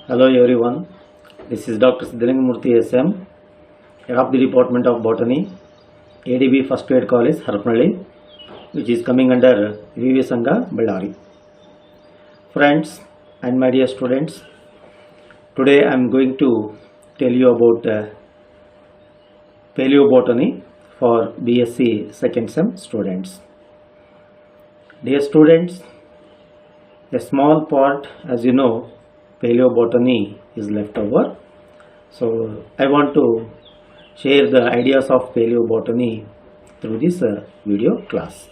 Hello everyone, this is Dr. Siddhalingamurthy SM, head of the Department of Botany, ADB First Grade College, Harapnalli, which is coming under VV Sangha, Ballari. Friends and my dear students, today I am going to tell you about Paleobotany for BSc second sem students. Dear students, a small part, as you know, Paleobotany is left over. So I want to share the ideas of Paleobotany through this video class.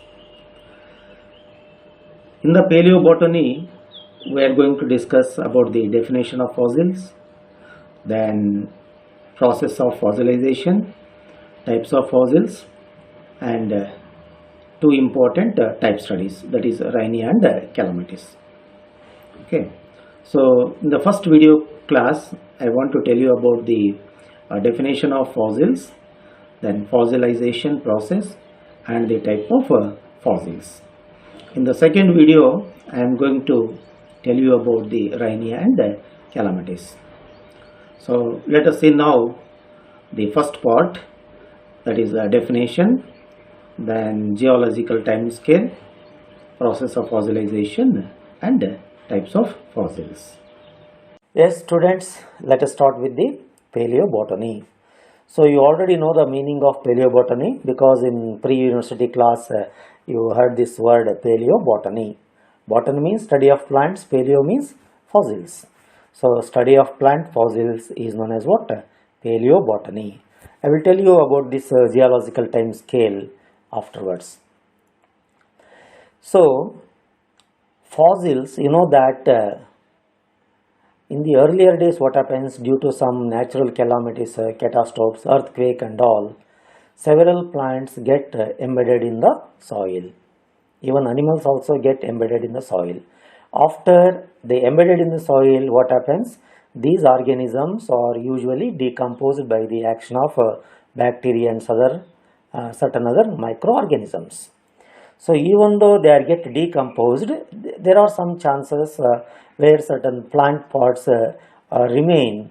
In the Paleobotany, we are going to discuss about the definition of fossils, then process of fossilization, types of fossils, and two important type studies, that is Rhynie and Calamatis. Okay. So in the first video class, I want to tell you about the definition of fossils, then fossilization process and the type of fossils. In the second video, I am going to tell you about the Rhynie and Calamatis. So let us see now the first part, that is definition, then geological time scale, process of fossilization and types of fossils. Yes, students, let us start with the Paleobotany. So you already know the meaning of Paleobotany because in pre-university class you heard this word Paleobotany. Botany means study of plants, paleo means fossils. So study of plant fossils is known as what? Paleobotany. I will tell you about this geological time scale afterwards. So fossils, you know that in the earlier days what happens due to some natural calamities, catastrophes, earthquake and all, several plants get embedded in the soil. Even animals also get embedded in the soil. After they embedded in the soil, what happens? These organisms are usually decomposed by the action of bacteria and certain other microorganisms. So even though they are get decomposed, there are some chances where certain plant parts remain.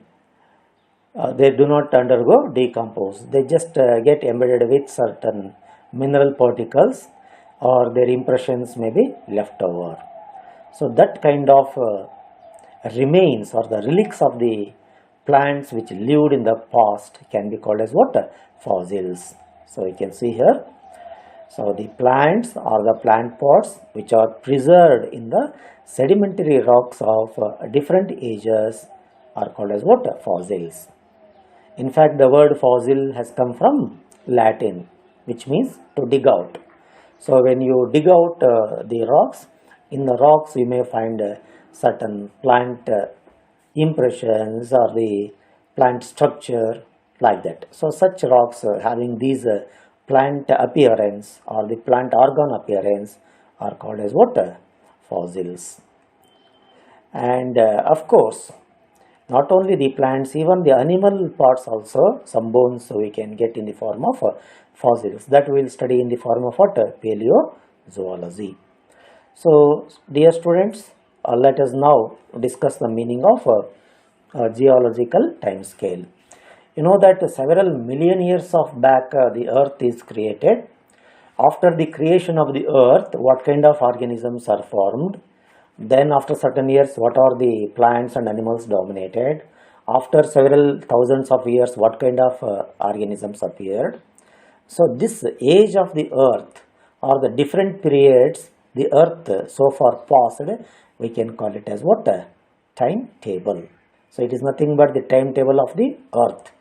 They do not undergo decompose. They just get embedded with certain mineral particles, or their impressions may be left over. So that kind of remains or the relics of the plants which lived in the past can be called as what? Fossils. So you can see here. So the plants or the plant pods which are preserved in the sedimentary rocks of different ages are called as what? Fossils. In fact, the word fossil has come from Latin, which means to dig out. So when you dig out the rocks, in the rocks you may find certain plant impressions or the plant structure like that. So such rocks having these plant appearance or the plant organ appearance are called as what? Fossils. And of course, not only the plants, even the animal parts also, some bones we can get in the form of fossils. That we will study in the form of what? Paleozoology. So dear students, let us now discuss the meaning of geological time scale. You know that several million years of back the earth is created. After the creation of the earth, what kind of organisms are formed? Then after certain years, what are the plants and animals dominated? After several thousands of years, what kind of organisms appeared? So this age of the earth or the different periods the earth so far passed, we can call it as what? Timetable. So it is nothing but the timetable of the earth.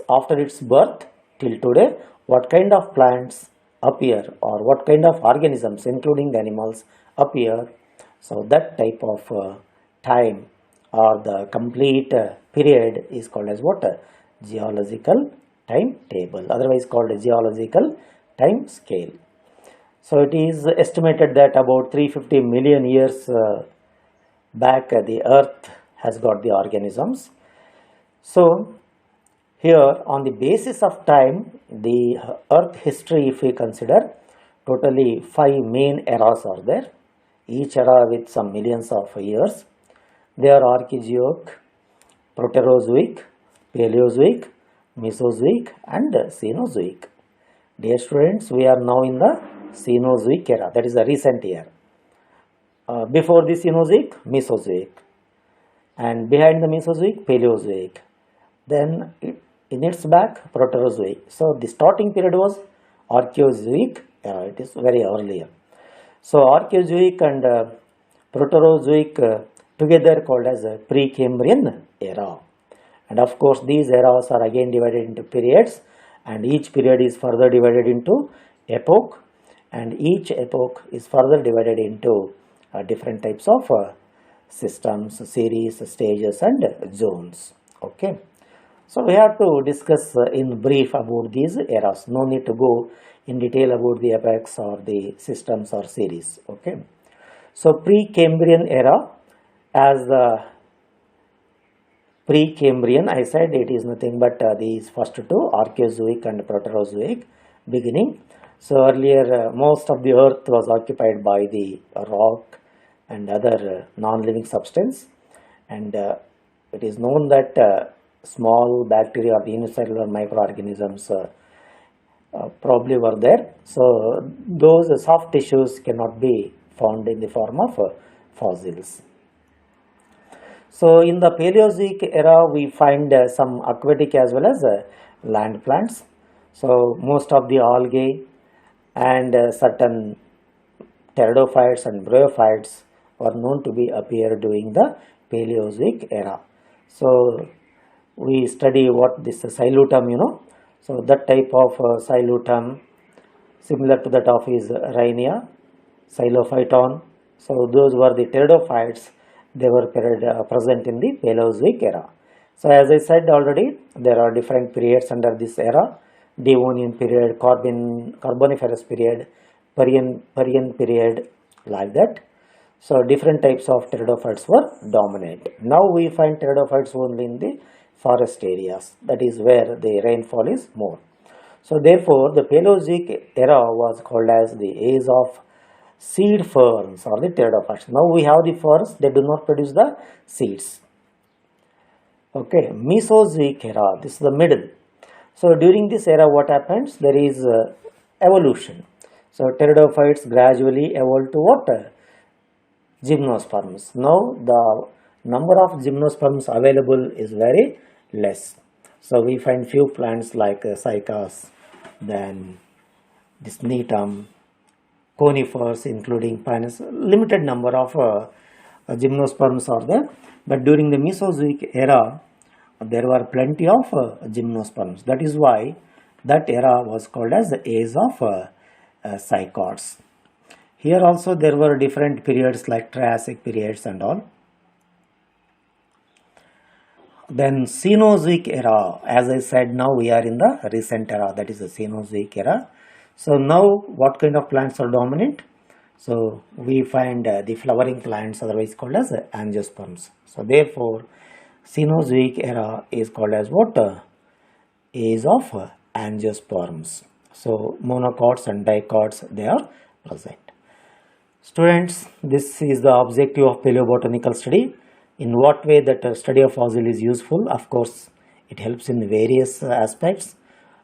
After its birth till today, what kind of plants appear or what kind of organisms including the animals appear. So that type of time or the complete period is called as what? Geological timetable, otherwise called a geological time scale. So it is estimated that about 350 million years back the earth has got the organisms. So here on the basis of time, the earth history, if we consider, totally 5 main eras are there, each era with some millions of years. They are Archeozoic, Proterozoic, Paleozoic, Mesozoic and Cenozoic. Dear students, we are now in the Cenozoic era, that is the recent year. Before the Cenozoic, Mesozoic, and behind the Mesozoic, Paleozoic. Then in its back, Proterozoic. So the starting period was Archaeozoic era, it is very earlier. So Archaeozoic and Proterozoic together called as a Precambrian era. And of course these eras are again divided into periods, and each period is further divided into epoch, and each epoch is further divided into different types of systems, series, stages and zones. Okay. So we have to discuss in brief about these eras. No need to go in detail about the epochs or the systems or series. Okay. So Precambrian era, as the Precambrian, I said it is nothing but these first two, Archaeozoic and Proterozoic beginning. So earlier most of the earth was occupied by the rock and other non-living substance, and it is known that small bacteria or unicellular microorganisms probably were there. So those soft tissues cannot be found in the form of fossils. So in the Paleozoic era we find some aquatic as well as land plants. So most of the algae and certain pteridophytes and bryophytes were known to be appear during the Paleozoic era. So we study what this xylotum, so that type of xylotum similar to that of is Rhynia, Xylophyton. So those were the pteridophytes. They were present in the Paleozoic era. So as I said already, there are different periods under this era: Devonian period, Carboniferous period, Permian period, like that. So different types of pteridophytes were dominant. Now we find pteridophytes only in the forest areas, that is where the rainfall is more. So therefore the Paleozoic era was called as the age of seed ferns or the pteridophytes. Now we have the ferns, they do not produce the seeds. Okay, Mesozoic era, this is the middle. So during this era what happens? There is evolution. So pteridophytes gradually evolve to what? Gymnosperms. Now the number of gymnosperms available is very less. So we find few plants like cycas, then this Neetum, conifers including pines, limited number of gymnosperms are there. But during the Mesozoic era there were plenty of gymnosperms. That is why that era was called as the age of cycads. Here also there were different periods like Triassic periods and all. Then Cenozoic era, as I said, now we are in the recent era, that is the Cenozoic era. So now what kind of plants are dominant? So we find the flowering plants, otherwise called as angiosperms. So therefore Cenozoic era is called as what? Age of angiosperms. So monocots and dicots, they are present. Students, this is the objective of paleobotanical study. In what way that study of fossil is useful? Of course, it helps in various aspects.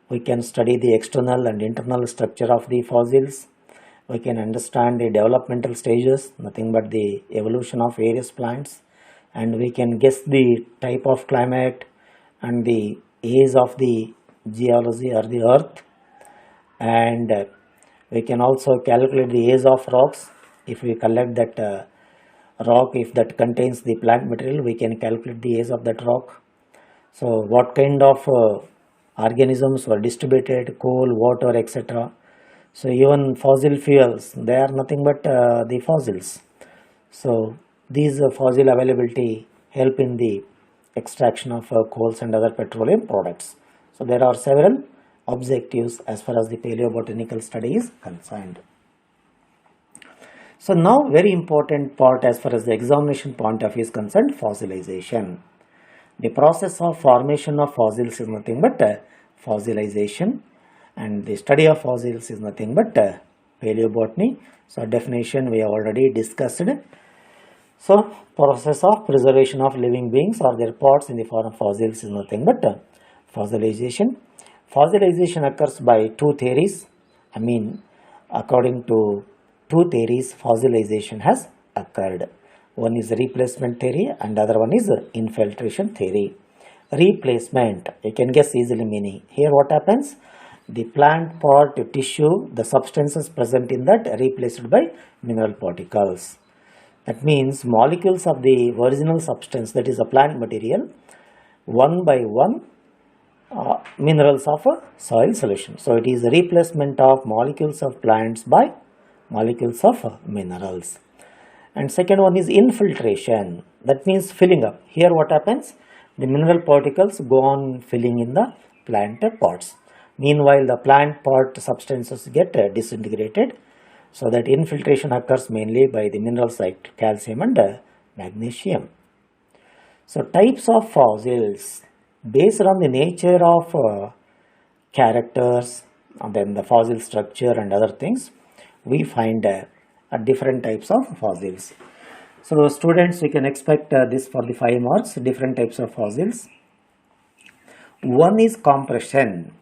We can study the external and internal structure of the fossils. We can understand the developmental stages, nothing but the evolution of various plants, and we can guess the type of climate and the age of the geology or the earth, and we can also calculate the age of rocks. If we collect that rock, if that contains the plant material, we can calculate the age of that rock. So what kind of organisms were distributed, coal, water, etc. So even fossil fuels, they are nothing but the fossils. So these fossil availability help in the extraction of coals and other petroleum products. So there are several objectives as far as the paleobotanical study is concerned. So now very important part as far as the examination point of view is concerned, fossilization. The process of formation of fossils is nothing but fossilization, and the study of fossils is nothing but paleobotany. So definition we have already discussed. So, process of preservation of living beings or their parts in the form of fossils is nothing but fossilization. Fossilization occurs by two theories. According to two theories, fossilization has occurred. One is replacement theory and other one is infiltration theory. Replacement, you can guess easily meaning. Here what happens? The plant part tissue, the substances present in that replaced by mineral particles. That means molecules of the original substance, that is a plant material, one by one minerals of a soil solution. So it is a replacement of molecules of plants by molecules of minerals. And second one is infiltration. That means filling up. Here what happens? The mineral particles go on filling in the plant parts. Meanwhile, the plant part substances get disintegrated. So that infiltration occurs mainly by the minerals like calcium and magnesium. So types of fossils based on the nature of characters and then the fossil structure and other things, we find different types of fossils. So students, we can expect this for the 5 marks, different types of fossils. One is compression.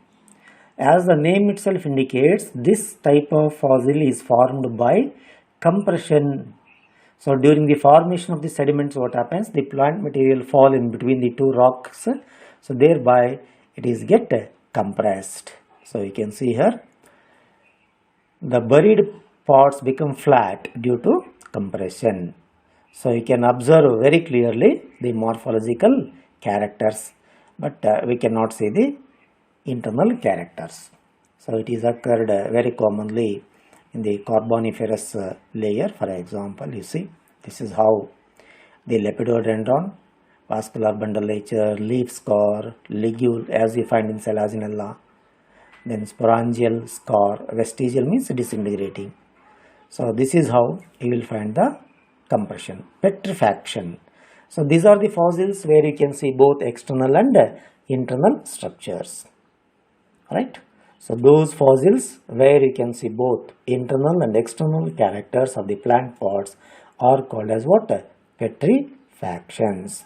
As the name itself indicates, this type of fossil is formed by compression. So during the formation of the sediments, what happens? The plant material fall in between the two rocks. So thereby it is get compressed. So you can see here, the buried parts become flat due to compression. So you can observe very clearly the morphological characters, but we cannot see the internal characters. So it is occurred very commonly in the Carboniferous layer. For example, you see, this is how the Lepidodendron, vascular bundle-layer, leaf scar, ligule as we find in Selaginella, then sporangial scar, vestigial means disintegrating. So this is how you will find the compression. Petrifaction. So these are the fossils where you can see both external and internal structures. Right? So those fossils where you can see both internal and external characters of the plant parts are called as what? Petrifactions.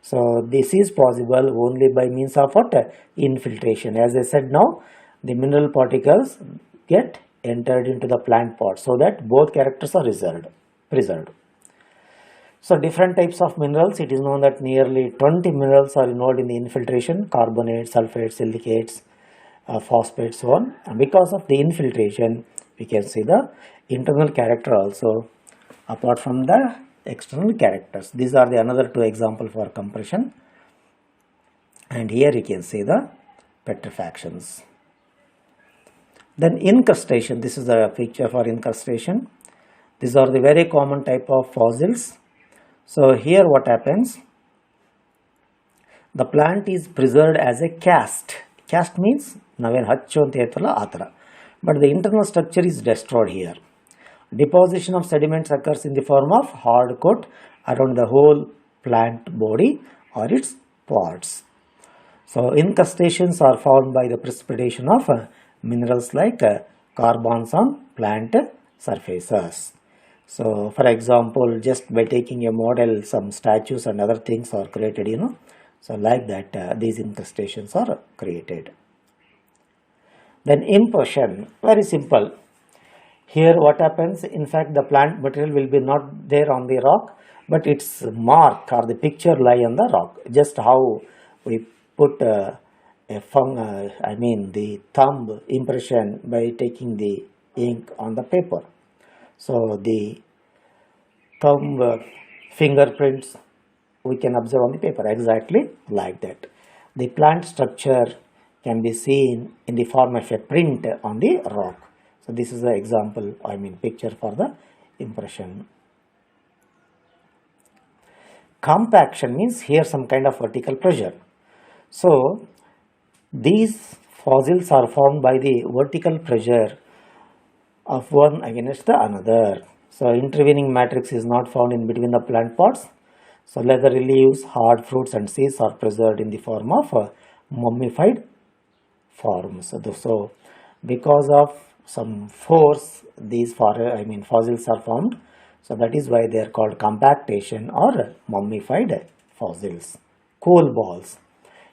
So this is possible only by means of what? Infiltration. As I said now, the mineral particles get entered into the plant part so that both characters are preserved. So different types of minerals, it is known that nearly 20 minerals are involved in the infiltration: carbonates, sulfates, silicates, phosphates, so on. And because of the infiltration, we can see the internal character also apart from the external characters. These are the another two examples for compression. And here you can see the petrifactions. Then incrustation, this is the picture for incrustation. These are the very common type of fossils. So here what happens? The plant is preserved as a cast. Cast means naven hachchu anta irtalla aa thara. But the internal structure is destroyed here. Deposition of sediments occurs in the form of hard coat around the whole plant body or its parts. So incrustations are formed by the precipitation of minerals like carbons on plant surfaces. So for example, just by taking a model, some statues and other things are created, So like that these incrustations are created. Then impression, very simple. Here what happens, in fact the plant material will be not there on the rock, but its mark or the picture lie on the rock. Just how we put the thumb impression by taking the ink on the paper. So the thumb fingerprints we can observe on the paper exactly like that. The plant structure can be seen in the form of a print on the rock. So this is the example, picture for the impression. Compaction means here some kind of vertical pressure. So these fossils are formed by the vertical pressure of one against the another. So intervening matrix is not found in between the plant parts. So leathery leaves, hard fruits and seeds are preserved in the form of mummified forms. So because of some force, these fossils are formed. So that is why they are called compactation or mummified fossils. Coal balls.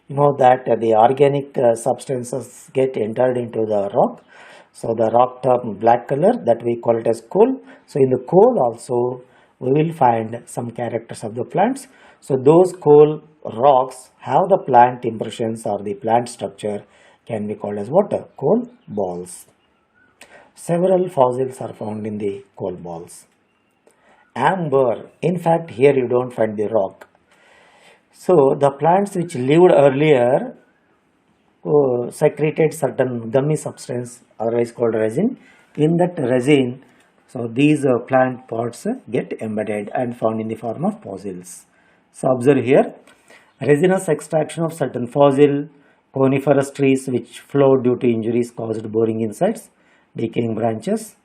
You know that the organic substances get entered into the rock. So the rock turn black color, that we call it as coal. So in the coal also we will find some characters of the plants. So those coal rocks have the plant impressions or the plant structure can be called as what? Coal balls. Several fossils are found in the coal balls. Amber, in fact here you don't find the rock. So the plants which lived earlier secreted certain gummy substance, otherwise called resin. In that resin, so these plant pods get embedded and found in the form of fossils. So observe here, resinous extraction of certain fossil coniferous trees which flowed due to injuries caused boring insects, decaying branches.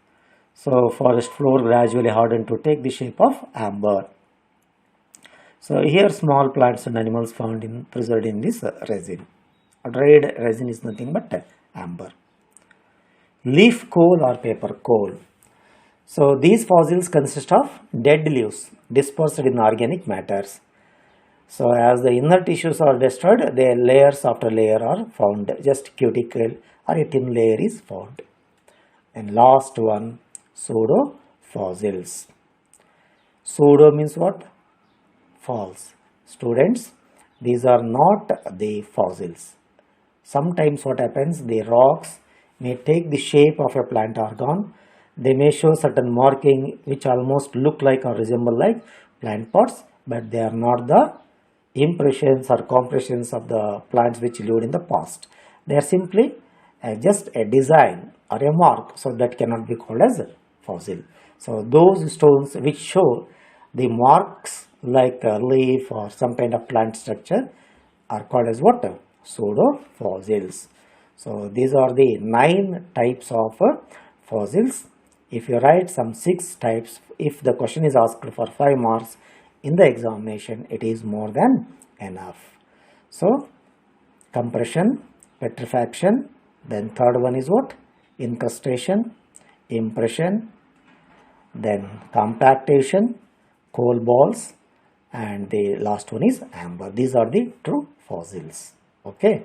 So forest floor gradually hardened to take the shape of amber. So here small plants and animals found preserved in this resin. Dried resin is nothing but amber. Leaf coal or paper coal. So these fossils consist of dead leaves dispersed in organic matters. So as the inner tissues are destroyed, the layers after layer are found. Just cuticle or a thin layer is found. And last one, pseudo fossils. Pseudo means what? False. Students, these are not the fossils. Sometimes what happens, the rocks may take the shape of a plant organ. They may show certain marking which almost look like or resemble like plant pods, but they are not the impressions or compressions of the plants which lived in the past. They are simply just a design or a mark, so that cannot be called as a fossil. So those stones which show the marks like a leaf or some kind of plant structure are called as what? Pseudo fossils. So these are the 9 types of fossils. If you write some 6 types, if the question is asked for 5 marks in the examination, it is more than enough. So compression, petrifaction, then third one is what? Incrustation, impression, then compactation, coal balls, and the last one is amber. These are the true fossils. Okay.